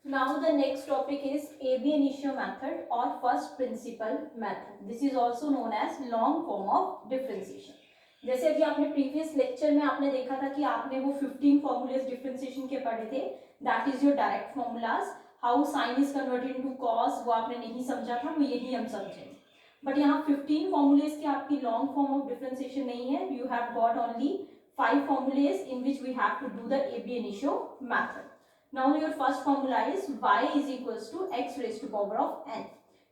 Now the next topic is ab initio method or first principle method. This is also known as long form of differentiation. जैसे अभी आपने previous lecture में आपने देखा था कि आपने वो 15 फॉर्मूलेस डिफरेंशिएशन के पढ़े थे. That is your direct formulas. How sine is converted into cos वो आपने नहीं समझा था, वो यही हम समझेंगे. बट यहाँ 15 फॉर्मूलेस की आपकी लॉन्ग फॉर्म ऑफ डिफरेंशिएशन नहीं है. You have got only 5 formulas in which we have to do the ab initio method. Now your first formula is y is equals to x raised to power of n.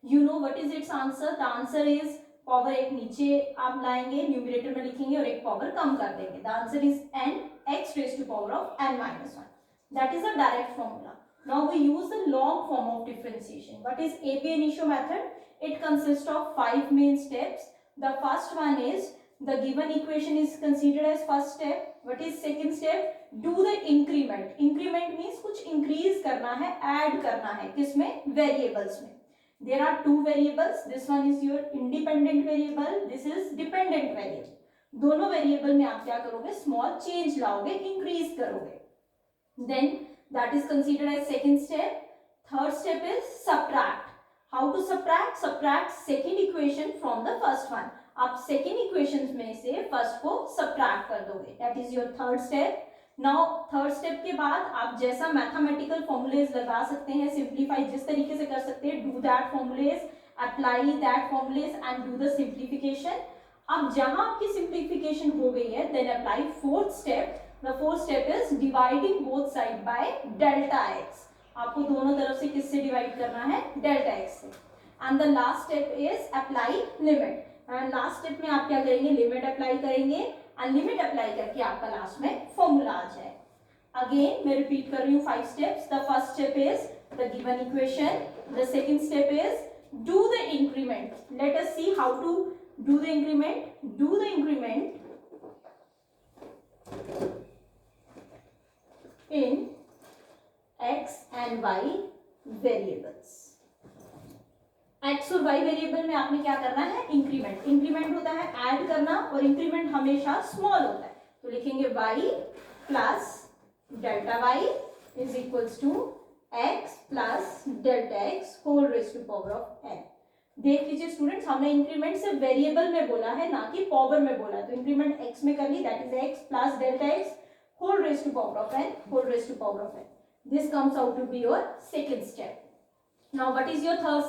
You know what is its answer? The answer is power एक नीचे आप लाएंगे, numerator में लिखेंगे और एक power कम कर देंगे. The answer is n x raised to power of n minus 1. That is a direct formula. Now we use the long form of differentiation. What is ab initio method? It consists of 5 main steps. The first one is the given equation is considered as first step. What is second step? Do the increment. Increment means कुछ increase करना है, add करना है. किसमें? Variables में. There are two variables. This one is your independent variable. This is dependent variable. दोनों variable में आप क्या करोगे? Small change लाओगे, increase करोगे. Then that is considered as second step. Third step is subtract. How to subtract? Subtract second equation from the first one. आप second equation में से फर्स्ट को सबट्रैक्ट कर दोगे. That is your third step. Now third step के बाद आप जैसा मैथमेटिकल फॉर्मूलेज लगा सकते हैं, सिंप्लीफाई जिस तरीके से कर सकते हैं, do that formulas, apply that formulas and do the simplification. अब जहां आपकी सिंप्लीफिकेशन हो गई है, then apply fourth step. The fourth step is dividing both side by delta x. आपको दोनों तरफ से किससे डिवाइड करना है? डेल्टा एक्स से. And the last step is apply limit. And last step में आप क्या करेंगे? लिमिट अप्लाई करेंगे एंड लिमिट अप्लाई करके आपका लास्ट में फॉर्मूला आ जाए. अगेन मैं रिपीट कर रही हूँ 5 steps. The first step is the given equation. The second step is do the increment. Let us see how to do the increment. Do the increment in x and y variables. X और y variable में आपने क्या करना है? Increment. Increment होता है add करना और इंक्रीमेंट हमेशा स्मॉल होता है. तो लिखेंगे y plus delta y is equals to x plus delta x whole raise to power of n. देख लीजिए स्टूडेंट्स, हमने इंक्रीमेंट से वेरिएबल में बोला है, ना कि पावर में बोला. तो इंक्रीमेंट x में कर ली, that is x plus delta x whole raise to power of n, whole raise to power of n. This comes out to be your second step. Now what is your third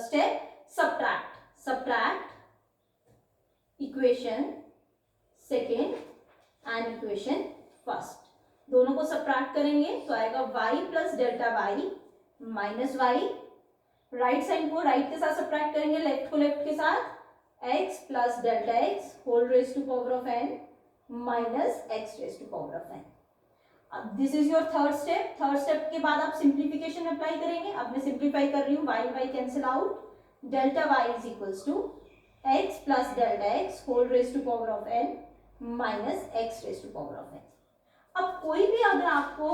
step? Subtract. Subtract equation second and equation first. दोनों को subtract करेंगे तो आएगा y plus delta y minus y. Right side को right के साथ subtract करेंगे, left को लेफ्ट के साथ, x plus delta x whole raised to power of n minus x raised to power of n. This is your third step. Third step के बाद आप सिंप्लीफिकेशन अप्लाई करेंगे. अब मैं सिंप्लीफाई कर रही हूँ. y cancel out. Delta y is equals to x plus delta x whole raise to power of n minus x raise to power of n. अब कोई भी अगर आपको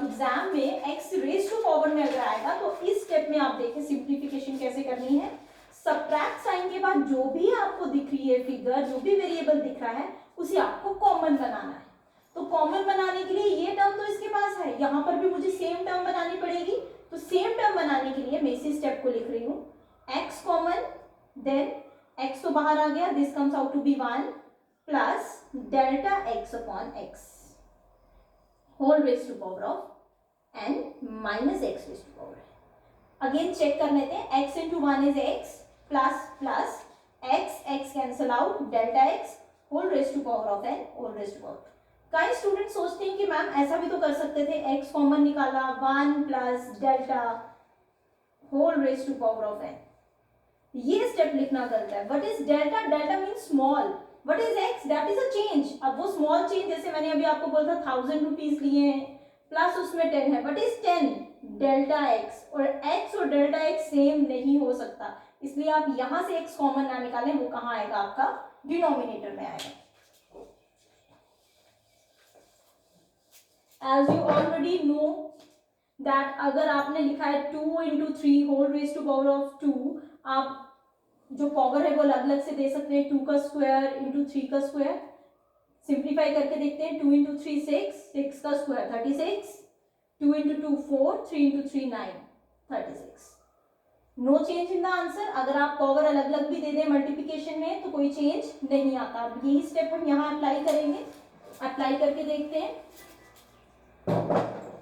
एग्जाम में x रेज टू पावर में अगर आएगा तो इस स्टेप में आप देखें सिंप्लीफिकेशन कैसे करनी है. सबट्रैक्ट साइन के बाद जो भी आपको दिख रही है फिगर, जो भी वेरिएबल दिख रहा है, उसे आपको कॉमन बनाना है. तो कॉमन बनाने के लिए ये टर्म तो इसके पास है, यहाँ पर भी मुझे सेम टर्म बनानी पड़ेगी. तो सेम टर्म बनाने के लिए मैं इसी स्टेप को लिख रही हूँ. x कॉमन, देन x तो बाहर आ गया, this comes out to be 1 plus delta x upon x whole raise to power of n minus x raise to power. Again check कर लेते हैं. x into 1 is x plus plus x cancel out, delta x whole raise to power of n whole raise to power. कई student सोचते हैं कि ma'am ऐसा भी तो कर सकते थे, x कॉमन निकाला, 1 plus delta whole raise to power of n. ये स्टेप लिखना गलत है. What is delta? Delta means small. What is x? That is a change. अब वो स्मॉल चेंज जैसे मैंने अभी आपको बोला था 1000 रुपीज लिए हैं प्लस उसमें 10 है. What is 10? Delta x. और x और डेल्टा x सेम नहीं हो सकता, इसलिए आप यहां से x कॉमन ना निकालें. वो कहाँ आएगा? आपका डिनोमिनेटर में आएगा. As you already know that अगर आपने लिखा है 2 into 3 whole raise to power of 2, आप जो पावर है वो अलग अलग से दे सकते हैं. 2 का स्क्वायर इंटू 3 का स्क्वायर. सिंप्लीफाई करके देखते हैं. 2 इंटू 3 6, 6 का square 36 2 into 2 4, 3 into 3 9, 36. No change in the answer. अगर आप पावर अलग अलग भी दे दें मल्टीप्लिकेशन में तो कोई चेंज नहीं आता. अब यही स्टेप हम यहाँ अप्लाई करेंगे. अप्लाई करके देखते हैं.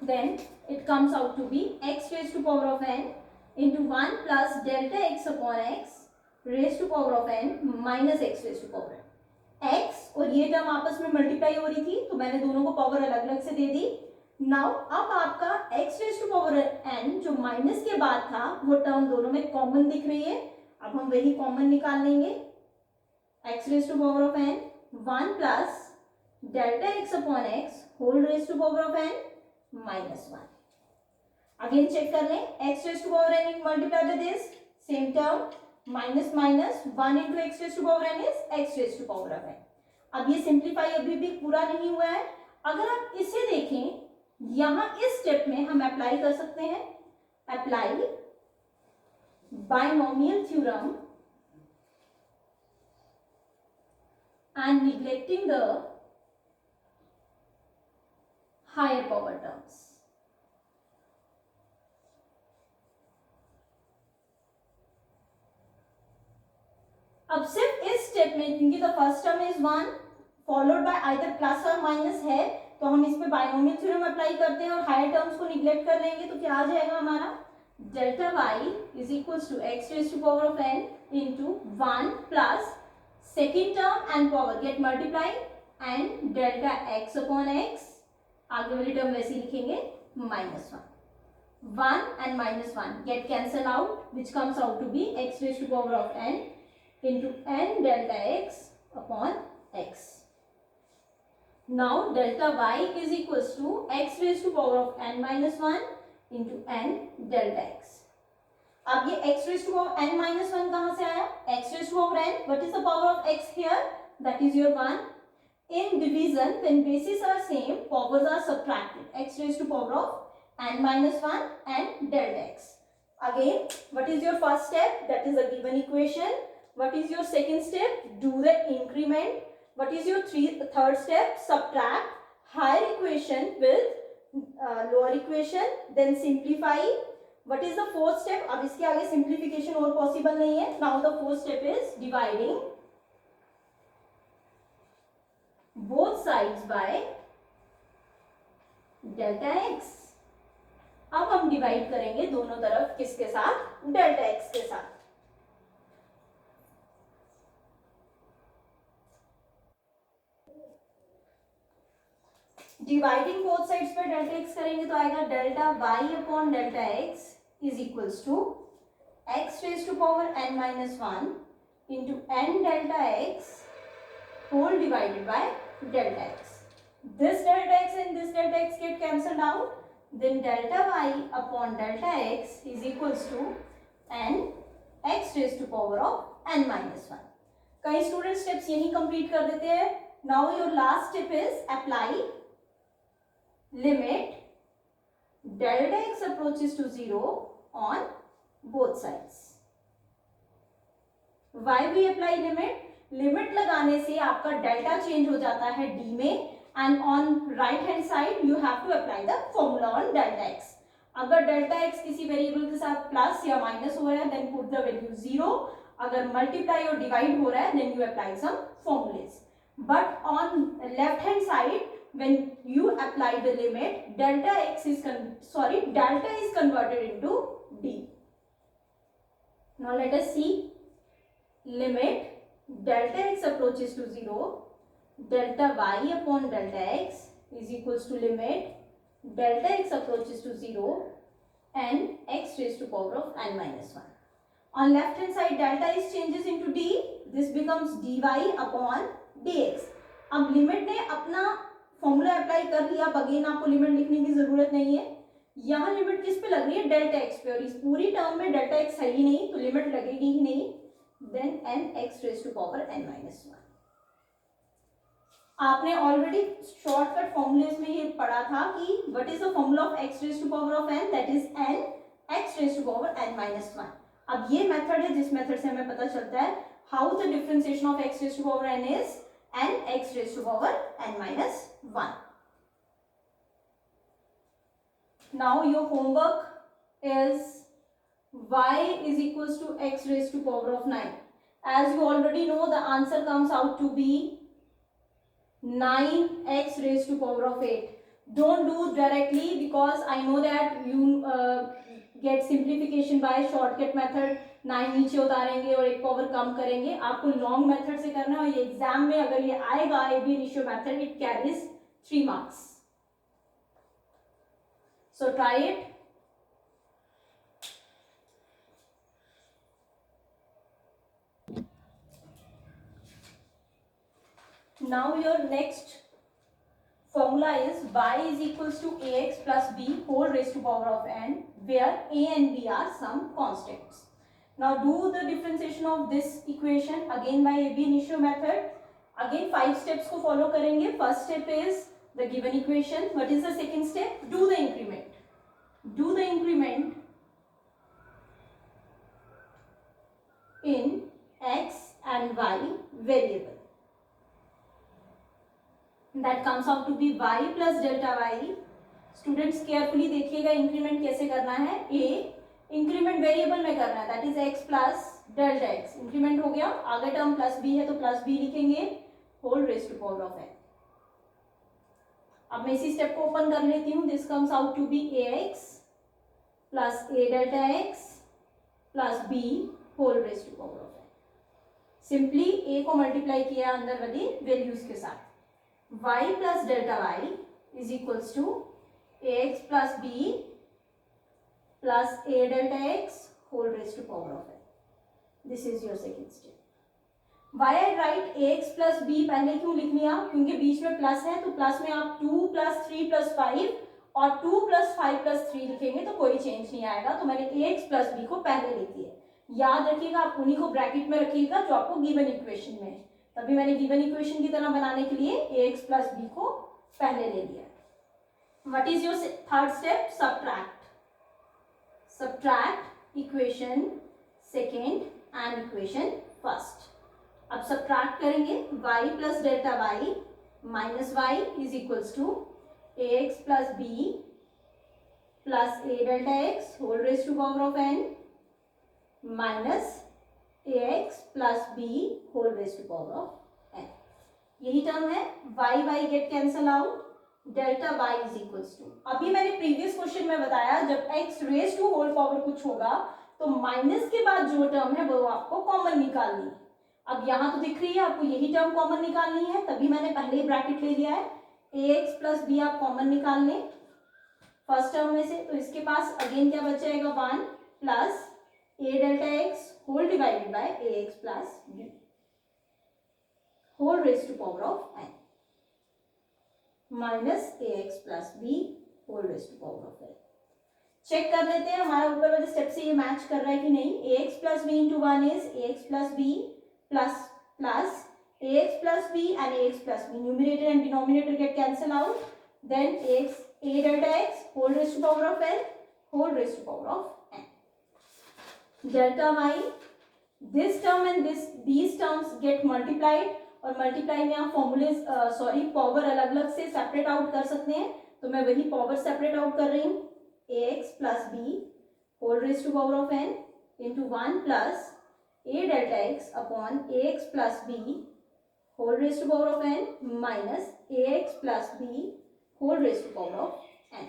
Then it comes out to be x raise to power of n into 1 plus delta x upon x raise to power of n minus x raise to power n. x और ये term आपस में multiply हो रही थी तो मैंने दोनों को पावर अलग अलग से दे दी. नाउ अब आपका x raise to power n जो माइनस के बाद था वो टर्म दोनों में कॉमन दिख रही है. अब हम वही कॉमन निकाल लेंगे. x raise to power of n 1 plus delta x upon x whole raise to power of n minus 1. Again check कर लें. x raise to power n multiply by this same term minus minus 1 into x raise to power n is x raise to power of n. अब ये simplify अभी भी पूरा नहीं हुआ है. अगर आप इसे देखें यहां इस स्टेप में हम अप्लाई कर सकते हैं. Apply binomial theorem and neglecting the higher power terms. अब सिर्फ इस स्टेप में क्योंकि the first term is 1 followed by either plus और माइनस है तो हम इस पे बायनोमियल थ्योरम अप्लाई करते हैं और हायर टर्म्स को निग्लेक्ट कर लेंगे तो क्या आ जाएगा हमारा delta y is equals to x raise to power of n into 1 plus second term and power get multiply and delta x upon x. आगे वाली टर्म वैसे ही लिखेंगे minus 1 and minus 1 get cancel out which comes out to be x raise to power of n into n delta x upon x. Now delta y is equals to x raised to power of n minus 1 into n delta x. अब ये x raised to power n minus 1 कहाँ से आया? x raised to power n. What is the power of x here? That is your 1. In division, when bases are same, powers are subtracted. X raised to power of n minus 1 and delta x. Again, what is your first step? That is a given equation. What is your second step? Do the increment. What is your third step? Subtract higher equation with lower equation. Then simplify. What is the fourth step? अब इसके आगे simplification और possible नहीं है. Now the fourth step is dividing both sides by delta x. अब हम divide करेंगे दोनों तरफ किसके साथ? delta x के साथ. डिवाइडिंग बोथ साइड्स पे डेल्टा एक्स करेंगे तो आएगा delta y upon delta x is equals to x raise to power n minus 1 into n delta x whole divided by delta x. This delta x and this delta x get cancelled out. Then delta y upon delta x is equals to n x raise to power of n minus 1. कई student steps यही complete कर देते हैं. Now your last step is apply limit delta x approaches to 0 on both sides. Why we apply limit? Limit लगाने से आपका delta change हो जाता है d में and on right hand side you have to apply the formula on delta x. अगर delta x किसी variable के साथ प्लस या माइनस हो रहा है देन पुट द वैल्यू 0. अगर मल्टीप्लाई और डिवाइड हो रहा है then you apply some formulas. But on left hand side when you apply the limit delta x is delta is converted into d. Now let us see limit delta x approaches to 0 delta y upon delta x is equals to limit delta x approaches to 0 and x raised to power of n minus 1. On left hand side delta is changes into d. This becomes dy upon dx. अब limit ने अपना formula apply कर लिया. Again आपको limit लिखने की जरूरत नहीं है. यहाँ लिमिट किस पे लग रही है? डेल्टा एक्स पे. और इस पूरी टर्म में डेल्टा एक्स है ही नहीं तो लिमिट लगेगी ही नहीं. Then n x raise to power n minus 1. आपने ऑलरेडी शॉर्टकट फॉर्मूलेस में ये पढ़ा था कि what is the formula of x raise to power of n? That is n x raise to power n minus 1. अब ये method है जिस मेथड से हमें पता चलता है how the differentiation of x raise to power n is n x raised to power n minus 1. Now your homework is y is equals to x raised to power of 9. As you already know, the answer comes out to be 9x raised to power of 8. Don't do directly because I know that you get simplification by shortcut method. 9 नीचे उतारेंगे और एक power कम करेंगे. आपको long method से करना है और ये एग्जाम में अगर ये आएगा AB initio method, it carries 3 marks. So try it. Now your next formula is y is equals to ax plus b whole raised to power of n, where a and b are some constants. Now do the differentiation of this equation again by AB initio method. Again 5 steps को follow करेंगे. First step is the given equation. What is the second step? Do the increment. Do the increment in x and y variable. That comes out to be y plus delta y. Students carefully देखिएगा increment कैसे करना है. a increment variable में करना है, that is x plus delta x. Increment हो गया, आगे टर्म प्लस b है तो प्लस b लिखेंगे whole raise to power of n. अब मैं इसी स्टेप को ओपन कर लेती हूँ. This comes out to be ax plus a delta x plus b whole raise to power of n. Simply a को मल्टीप्लाई किया अंदर वाली वैल्यूज के साथ. y plus delta y is equals to ax plus b plus a delta x whole raised to power of n. This is your second step. Why I write ax plus b पहले क्यों लिख लिया? क्योंकि बीच में plus है तो plus में आप 2 plus 3 plus 5 और 2 plus 5 plus 3 लिखेंगे तो कोई चेंज नहीं आएगा. तो मैंने ax plus b को पहले लिख दिया. याद रखिएगा, आप उन्हीं को ब्रैकेट में रखिएगा जो आपको गिवन इक्वेशन में है. तभी मैंने गिवन इक्वेशन की तरह बनाने के लिए ax प्लस b को पहले ले लिया. What is your third step? Subtract. Subtract equation second and equation first. अब सब्ट्रैक्ट करेंगे. y plus delta y minus y is equals to ax plus b plus a delta x whole raise to power of n minus ax plus b whole raise to power of n. यही term है. y get cancel out. Delta y is equals to, अभी मैंने previous question में बताया जब x raise to whole power कुछ होगा तो माइनस के बाद जो टर्म है वो आपको कॉमन निकालनी है. अब यहाँ तो दिख रही है आपको यही टर्म कॉमन निकालनी है, तभी मैंने पहले ही ब्रैकेट ले लिया है. ax प्लस b आप कॉमन निकाल लें फर्स्ट टर्म में से, तो इसके पास अगेन क्या बच जाएगा 1 plus a delta x whole divided by ax plus b whole raised to power of n minus ax plus b whole raised to power of n. Check कर लेते हैं हमारा ऊपर वाले स्टेप से ये मैच कर रहा है कि नहीं. ax plus b into 1 is ax plus b plus plus ax plus b and ax plus b. Numerator and denominator get cancel out. Then ax a delta x whole raised to power of n whole raised to power of n. Delta y, this term and these terms get multiplied और multiply में आप फॉर्मूले power अलग अलग से separate out कर सकते हैं. तो मैं वही पावर सेपरेट आउट कर रही हूँ. ax plus b whole raise to power of n into 1 plus a delta x upon ax plus b whole raise to power of n minus ax plus b whole raise to power of n.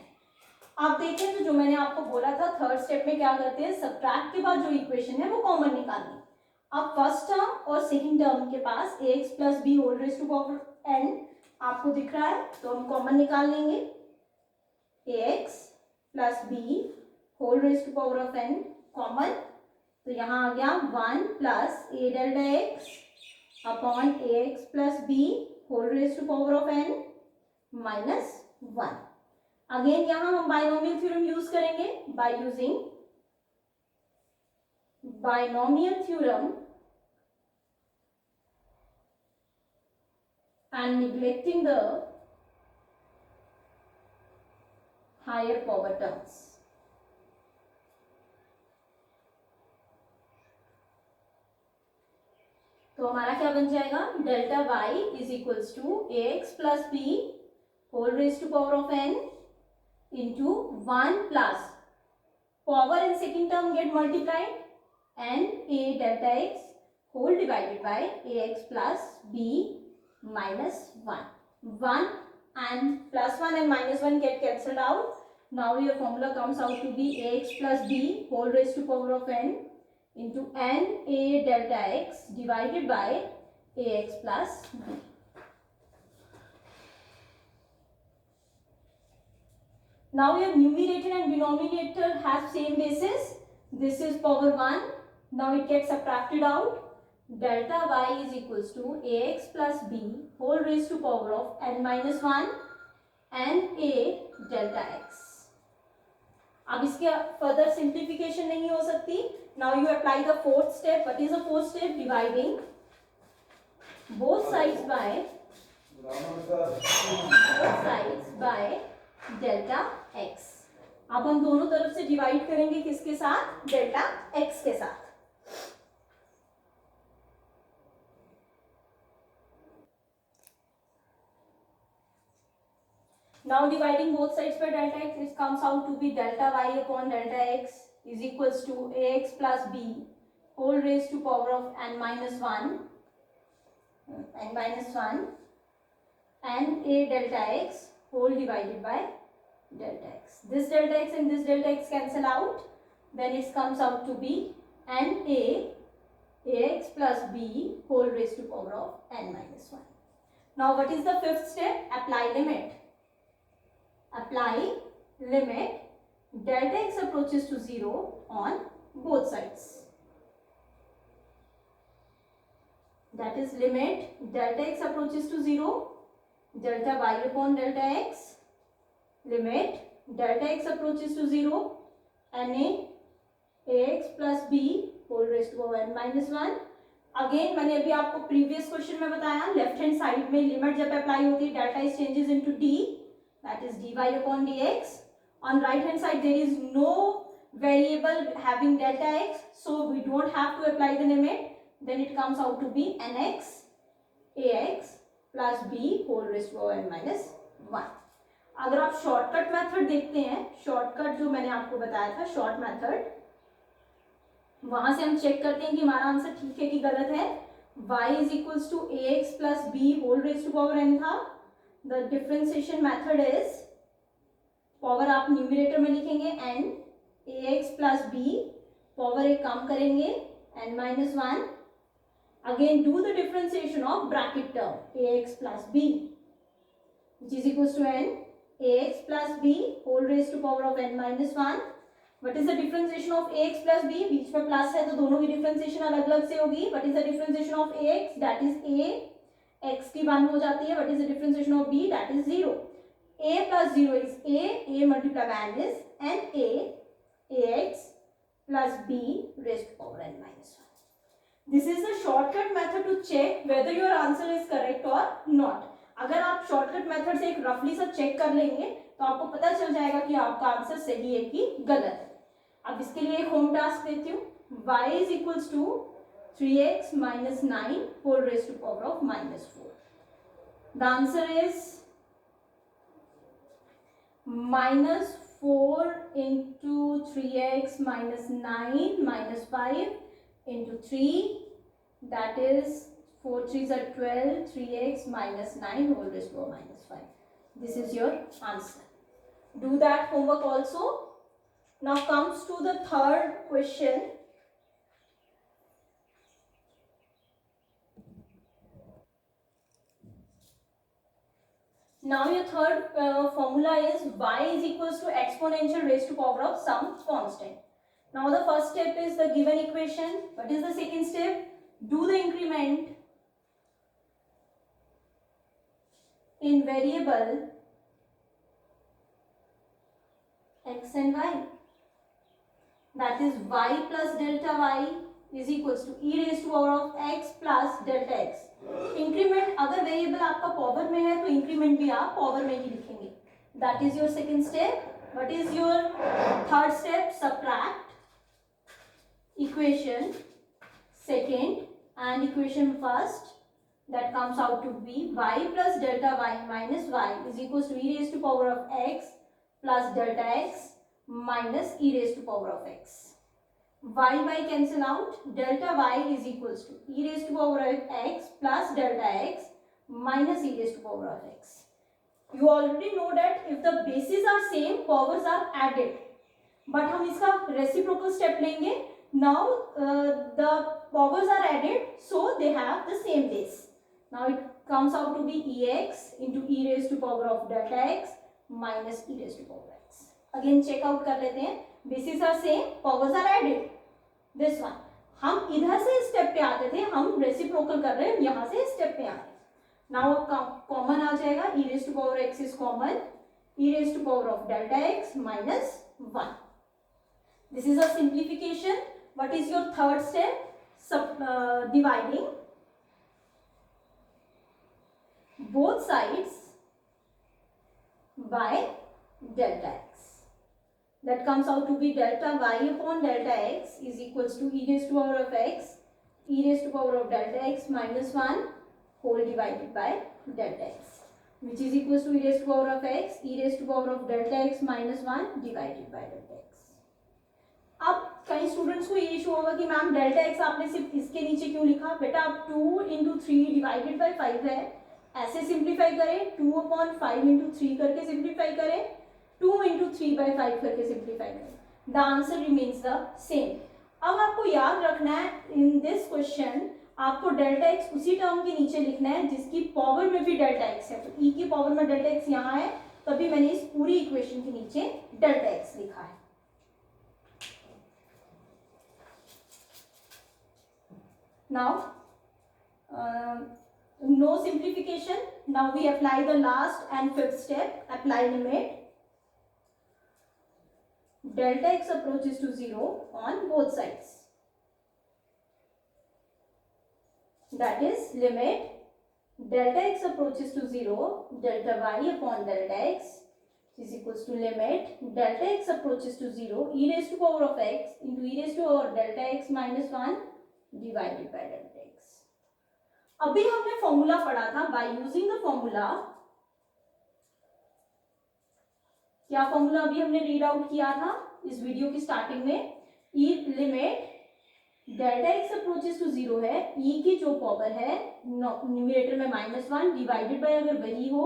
आप देखें तो जो मैंने आपको बोला था third step में क्या करते हैं, सब्ट्रैक्ट के बाद जो इक्वेशन है वो कॉमन निकालनी. अब फर्स्ट टर्म और सेकंड टर्म के पास ax plus b whole raise to power n आपको दिख रहा है तो हम कॉमन निकाल लेंगे. ax plus b whole raise to power of n common, तो यहाँ आ गया 1 plus a delta x upon ax plus b whole raise to power of n minus 1. Again यहाँ हम बाइनोमियल थ्योरम यूज करेंगे. By using binomial theorem and neglecting the higher power terms. तो हमारा क्या बन जाएगा, delta y is equals to ax plus b whole raise to power of n into 1 plus power in second term get multiplied and a delta x whole divided by ax plus b minus 1. 1 and plus 1 and minus 1 get cancelled out. Now your formula comes out to be ax plus b whole raised to power of n into n a delta x divided by ax plus b. Now your numerator and denominator have same basis. This is power 1. Now it gets subtracted out. Delta y is equals to ax plus b whole raised to power of n minus 1 and a delta x. अब इसके further simplification नहीं हो सकती. Now you apply the fourth step. What is the fourth step? Dividing both sides by delta x. अब हम दोनों तरफ से डिवाइड करेंगे किसके साथ? डेल्टा x के साथ. Now dividing both sides by delta x, it comes out to be delta y upon delta x is equals to ax plus b whole raised to power of n minus 1 and a delta x whole divided by delta x. This delta x and this delta x cancel out. Then it comes out to be n a ax plus b whole raised to power of n minus 1. Now what is the fifth step? Apply limit. Apply limit delta x approaches to 0 on both sides. That is limit delta x approaches to 0, delta y upon delta x, limit delta x approaches to 0, na ax plus b whole raised to power n minus 1. Again मैंने अभी आपको previous question में बताया left hand side में limit जब apply होती है delta is changes into D, that is dy upon dx. On right hand side there is no variable having delta x, so we don't have to apply the limit. Then it comes out to be nx ax plus b whole raised to n minus 1. अगर आप shortcut method देखते हैं, shortcut जो मैंने आपको बताया था short method, वहां से हम चेक करते हैं कि हमारा आंसर ठीक है कि गलत है. y is equals to ax plus b whole raised to power n था. The differentiation method is power आप न्यूमरेटर में लिखेंगे n ax plus b, power एक काम करेंगे n minus 1. Again do the differentiation of bracket term ax plus b which is equals to n ax plus b whole raised to power of n minus 1. What is the differentiation of ax plus b? बीच में plus है तो दोनों की differentiation अलग अलग से होगी. What is the differentiation of ax? That is a x की 1 हो जाती है. What is the differentiation of b? That is 0. a plus 0 is a multiplied by n is n a ax plus b raised to power n minus 1. This is the shortcut method to check whether your answer is correct or not. अगर आप shortcut method से एक रफली सा check कर लेंगे तो आपको पता चल जाएगा कि आपका आंसर सही है कि गलत है. अब इसके लिए एक होम टास्क देती हूँ. y is equals to 3x minus 9 whole raised to power of minus 4. The answer is minus 4 into 3x minus 9 minus 5 into 3, that is 4 3s are 12, 3x minus 9 whole raised to power minus 5. This is your answer. Do that homework also. Now comes to the third question. Now your third formula is y is equals to exponential raised to power of some constant. Now the first step is the given equation. What is the second step? Do the increment in variable x and y. That is y plus delta y is equals to e raised to power of x plus delta x. Increment अगर variable आपका power में है तो increment भी आप power में ही लिखेंगे. That is your second step. What is your third step? Subtract equation second and equation first. That comes out to be y plus delta y minus y is equals to e raised to power of x plus delta x minus e raised to power of x. Y cancel out. Delta y is equals to e raised to power of x plus delta x minus e raised to power of x. You already know that if the bases are same, powers are added. But हम इसका reciprocal step लेंगे. Now the powers are added, so they have the same base. Now it comes out to be ex into e raised to power of delta x minus e raised to power x. Again check out कर लेते हैं. Bases are same, powers are added. This one. हम इधर से step पे आते थे, हम रेसिप्रोकल कर रहे हैं, यहाँ से स्टेप पे आ रहे हैं. नाउ कॉमन आ जाएगा. e raised to power x is common. e raised to power of delta x minus 1. This is a simplification. What is your third step? Dividing both sides by delta x. That comes out to be delta y upon delta x is equals to e raised to power of x, e raised to power of delta x minus 1 whole divided by delta x, which is equals to e raised to power of x, e raised to power of delta x minus 1 divided by delta x. अब कई students को ये issue होगा कि ma'am delta x आपने सिर्फ इसके नीचे क्यों लिखा. बेटा आप 2 इंटू 3 डिवाइडेड बाई 5 है, ऐसे सिंप्लीफाई करें. 2 अपॉन 5 इंटू 3 करके सिंप्लीफाई करें. 2 इंटू 3 बाई 5 करके सिंप्लीफाई करें. The answer remains the same. अब आपको याद रखना है इन दिस क्वेश्चन आपको डेल्टा एक्स उसी टर्म के नीचे लिखना है जिसकी पावर में भी डेल्टा एक्स है. तो ई की पावर में डेल्टा एक्स यहाँ है, तभी मैंने इस पूरी इक्वेशन के नीचे डेल्टा एक्स लिखा है. Now no simplification. Now we apply the last and fifth step. Apply limit. Delta x approaches to 0 on both sides. That is limit delta x approaches to 0, delta y upon delta x is equals to limit delta x approaches to 0 e raised to power of x into e raised to power delta x minus 1 divided by delta x. अभी हमने formula पढ़ा था. By using the formula, क्या formula अभी हमने read out किया था इस वीडियो की स्टार्टिंग में. ई limit delta x approaches to 0 है. ई की जो पावर है न्यूमरेटर में -1 डिवाइडेड बाय, अगर वही हो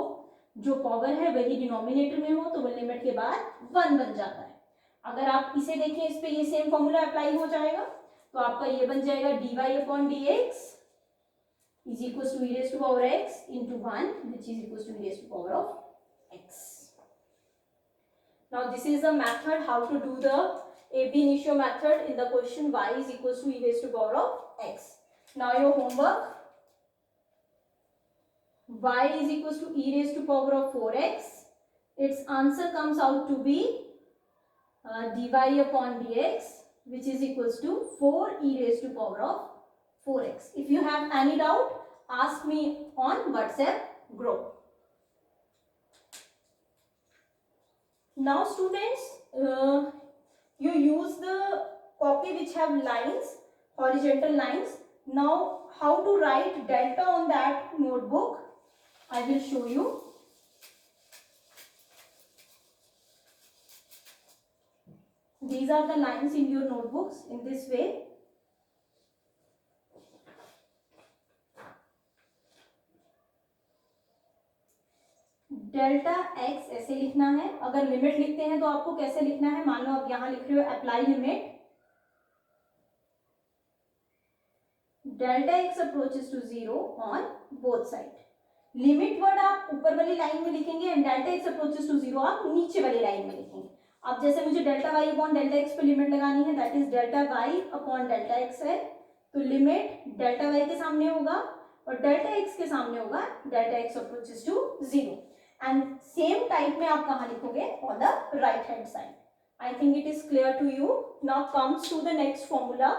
जो पावर है वही डिनोमिनेटर में हो तो वो लिमिट के बाद 1 बन जाता है. अगर आप इसे देखें, इस पे ये सेम फॉर्मूला अप्लाई हो जाएगा. तो आपका ये बन जाएगा dy upon dx is equal to e raise to power x into 1 which is equal to e raise to power of x. Now this is the method how to do the ab initio method in the question y is equal to e raised to power of x. Now your homework, y is equal to e raised to power of 4x. Its answer comes out to be dy upon dx which is equals to 4 e raised to power of 4x. If you have any doubt, ask me on WhatsApp group. Now students, you use the copy which have lines, horizontal lines. Now how to write delta on that notebook, I will show you. These are the lines in your notebooks in this way. Delta x ऐसे लिखना है. अगर limit लिखते हैं तो आपको कैसे लिखना है, मान लो आप यहां लिख रहे हो apply limit delta x approaches to 0 on both side. Limit word आप ऊपर वाली लाइन में लिखेंगे and delta x approaches to 0 आप नीचे वाली लाइन में लिखेंगे. अब जैसे मुझे delta y upon delta x पे लिमिट लगानी है, that is delta y upon delta x है, तो लिमिट डेल्टा वाई के सामने होगा और डेल्टा एक्स के सामने होगा delta x approaches to 0. And same type में आप कहाँ लिखोगे, on the right hand side. I think it is clear to you. Now comes to the next formula.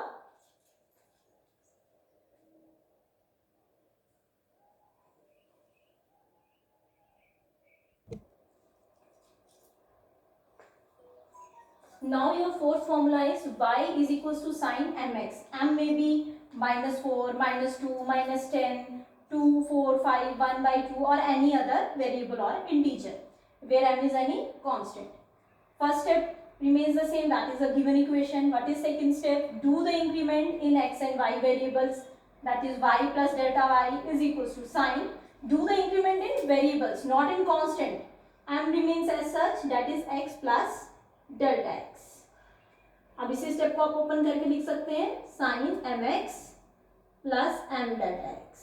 Now your fourth formula is y is equals to sin mx. M may be -4, -2, -10, 2, 4, 5, 1/2 or any other variable or integer where m is any constant. First step remains the same, that is a given equation. What is second step? Do the increment in x and y variables, that is y plus delta y is equals to sine. Do the increment in variables, not in constant. M remains as such, that is x plus delta x. अब इसी step को आप open करके लिख सकते हैं, sine m x plus m delta x.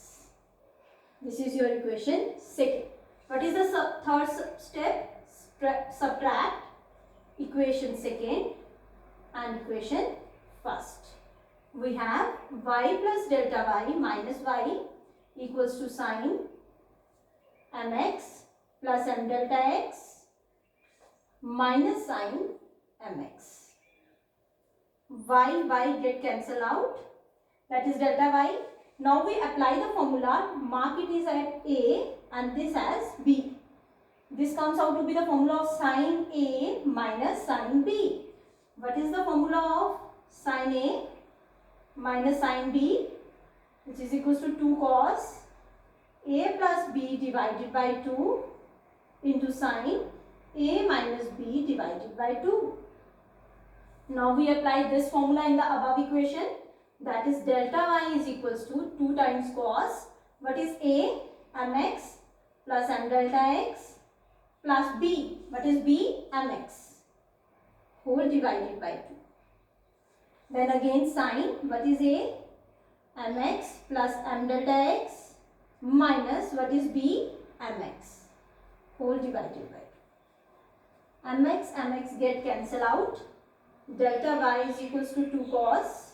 This is your equation second. What is the third step? Subtract equation second and equation first. We have y plus delta y minus y equals to sine mx plus m delta x minus sine mx. Y get cancel out, that is delta y. Now we apply the formula, mark it is at A and this as B. This comes out to be the formula of sine A minus sine B. What is the formula of sine A minus sine B? Which is equals to 2 cos A plus B divided by 2 into sine A minus B divided by 2. Now we apply this formula in the above equation, that is delta y is equals to 2 times cos, what is A? Mx plus m delta x plus b, what is b? mx whole divided by 2. Then again sine, what is A? mx plus m delta x minus what is b? mx whole divided by 2. mx get cancel out, delta y is equals to 2 cos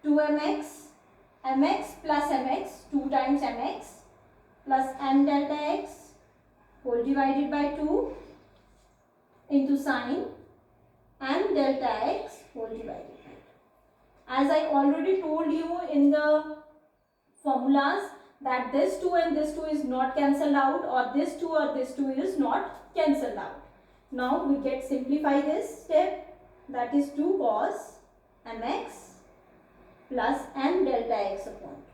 2mx, mx plus mx 2 times mx plus m delta x whole divided by 2 into sine m delta x whole divided by 2. As I already told you in the formulas that this 2 and this 2 is not cancelled out, or this 2 or this 2 is not cancelled out. Now we get simplify this step, that is 2 cos mx plus m delta x upon 2.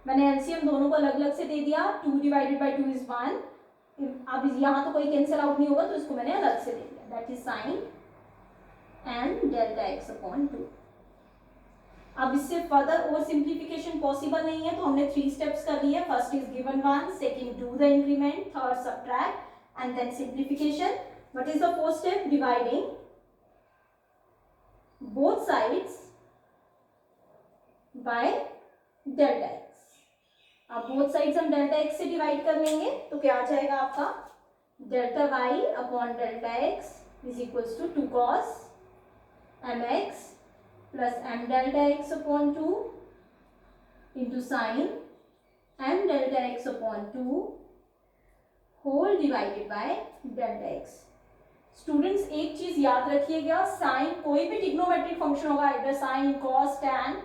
मैंने LCM दोनों को अलग अलग से दे दिया, 2 divided by 2 is 1. अब यहाँ तो कोई कैंसिल आउट नहीं होगा तो इसको मैंने अलग से दे दिया, that is sine m delta x upon 2. अब इससे फर्दर और सिंप्लीफिकेशन पॉसिबल नहीं है तो हमने 3 स्टेप्स कर लिए. First is given one, second do the increment, third subtract and then simplification. What is the fourth step? Dividing both sides by delta x. अब both sides हम delta x से divide कर लेंगे तो क्या आ जाएगा आपका? delta y upon delta x is equals to 2 cos mx plus m delta x upon 2 into sine m delta x upon 2 whole divided by delta x. Students एक चीज याद रखिएगा, साइन कोई भी ट्रिग्नोमेट्रिक फंक्शन होगा, इधर साइन कॉस टैन,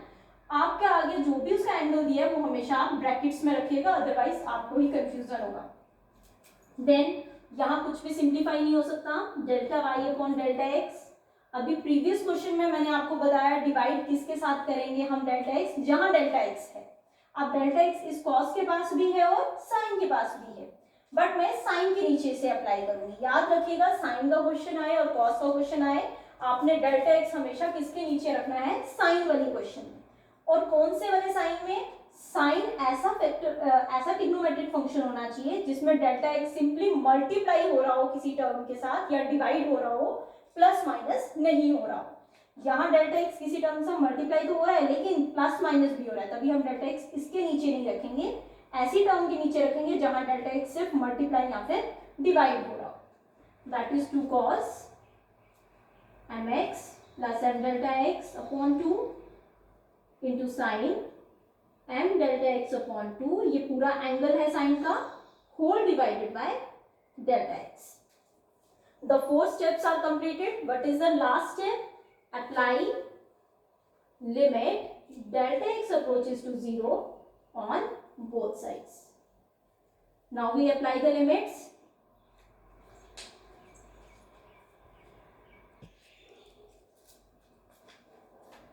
आपके आगे जो भी उसका एंगल दिया है वो हमेशा आप ब्रैकेट्स में रखिएगा, अदरवाइज आपको ही कंफ्यूजन होगा. देन यहाँ कुछ भी सिंप्लीफाई नहीं हो सकता. Delta y upon delta x, अभी प्रीवियस क्वेश्चन में मैंने आपको बताया डिवाइड किसके साथ करेंगे हम डेल्टा एक्स, जहां डेल्टा एक्स है. अब डेल्टा एक्स इस कॉस के पास भी है और साइन के पास भी है, बट मैं साइन के नीचे से अप्लाई करूंगी. याद रखिएगा, साइन का क्वेश्चन आए और कॉस का क्वेश्चन आए, आपने डेल्टा एक्स हमेशा किसके नीचे रखना है? साइन वाली क्वेश्चन में. और कौन से वाले साइन में? साइन ऐसा फैक्टर, ऐसा ट्रिग्नोमेट्रिक फंक्शन होना चाहिए जिसमें डेल्टा एक्स सिंपली मल्टीप्लाई हो रहा हो किसी टर्म के साथ, या डिवाइड हो रहा हो, प्लस माइनस नहीं हो रहा हो. यहाँ डेल्टा एक्स किसी टर्म से मल्टीप्लाई तो हो रहा है लेकिन प्लस माइनस भी हो रहा है, तभी हम डेल्टा एक्स इसके नीचे नहीं रखेंगे, ऐसी टर्म के नीचे रखेंगे जहां डेल्टा एक्स सिर्फ मल्टीप्लाई या फिर डिवाइड हो रहा हो. That is 2 cos mx plus m delta x upon 2 into sine m delta x upon 2, ये पूरा एंगल है साइन का, whole divided by delta x. The 4 steps are completed. What is the last step? Apply limit delta x approaches to 0 on both sides. Now we apply the limits.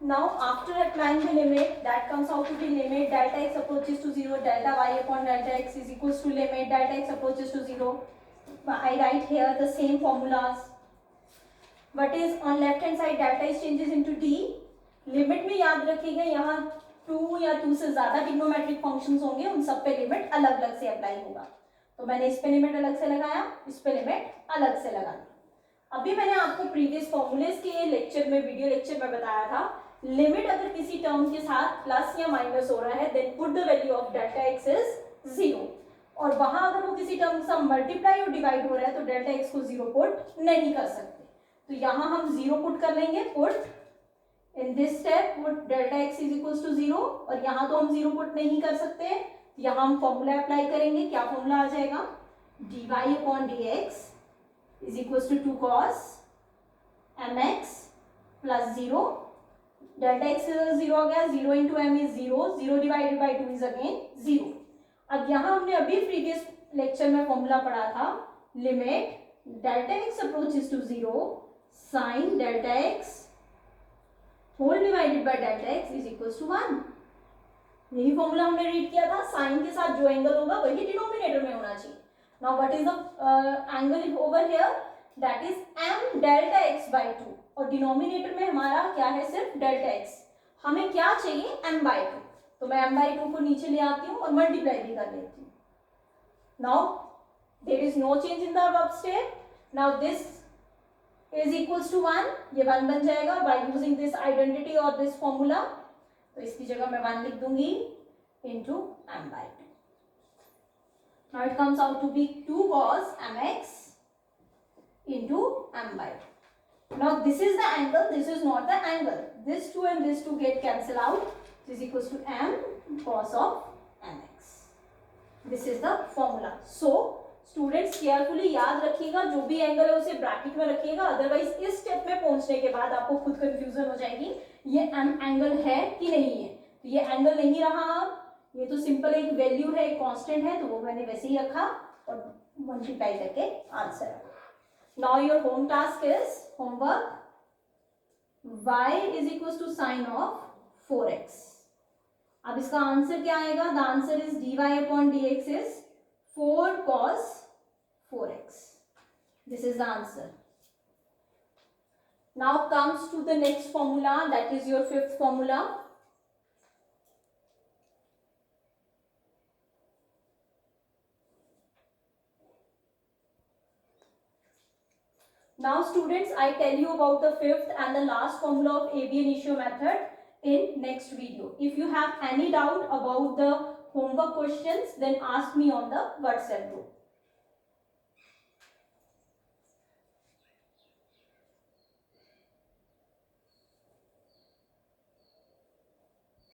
Now after applying the limit, that comes out to be limit delta x approaches to 0, delta y upon delta x is equals to limit delta x approaches to 0. I write here the same formulas. What is on left hand side delta is changes into D. Limit में याद रखिएगा यहाँ 2 या 2 से ज्यादा trigonometric functions होंगे, उन सब पे लिमिट अलग अलग से अप्लाई होगा. तो मैंने इस पे लिमिट अलग से लगाया, इस पे लिमिट अलग से लगा दी. अभी मैंने आपको प्रीवियस फॉर्मूलेस के लेक्चर में, वीडियो लेक्चर में बताया था, लिमिट अगर किसी टर्म के साथ प्लस या माइनस हो रहा है then put the value of delta x is 0. और वहां अगर वो किसी टर्म के साथ मल्टीप्लाई और डिवाइड हो रहा है तो डेल्टा एक्स को 0 पुट नहीं कर सकते. तो यहाँ हम 0 पुट कर लेंगे. Put in this step put delta x is equal to 0. और यहाँ तो हम 0 पुट नहीं कर सकते, यहाँ हम फॉर्मूला अप्लाई करेंगे. क्या फॉर्मूला आ जाएगा? dy upon dx is equals to 2 cos mx plus 0. Delta x 0 आ गया. 0 into m is 0. 0 divided by 2 is again 0. अब यहाँ हमने अभी प्रीवियस लेक्चर में फॉर्मूला पढ़ा था, limit delta x approaches to 0 sine delta x whole divided by delta x is equal to 1. यही फॉर्मूला हमने रीड किया था. साइन के साथ जो एंगल होगा वही डिनोमिनेटर में होना चाहिए. Now what is the angle over here? That is m delta x by 2. और डिनोमिनेटर में हमारा क्या है? सिर्फ डेल्टा x. हमें क्या चाहिए? m by 2. तो मैं m by 2 को नीचे ले आती हूँ और मल्टीप्लाई भी कर लेती हूँ. Now there is no change in the above step. Now this is equals to 1. ये 1 बन जाएगा by using this identity or this formula. तो इसकी जगह मैं 1 लिख दूंगी into m by 2. Now it comes out to be 2 cos mx into m by 2. Now this is the angle, this is not the angle. This 2 and this 2 get cancelled out. This is equals to m cos of mx. This is the formula. So students carefully याद रखिएगा, जो भी angle है उसे bracket में रखिएगा, otherwise इस step में पहुंचने के बाद आपको खुद कंफ्यूजन हो जाएगी ये m एंगल है कि नहीं है. तो ये एंगल नहीं रहा, ये तो सिंपल एक वैल्यू है, एक कांस्टेंट है, तो वो मैंने वैसे ही रखा और मल्टीप्लाई करके answer. Now your home task is homework y is equal to sine of 4x. अब इसका आंसर क्या आएगा? The answer is dy upon dx is 4 cos 4x. This is the answer. Now comes to the next formula, that is your fifth formula. Now students, I tell you about the fifth and the last formula of AB initio method in next video. If you have any doubt about the homework questions, then ask me on the WhatsApp group.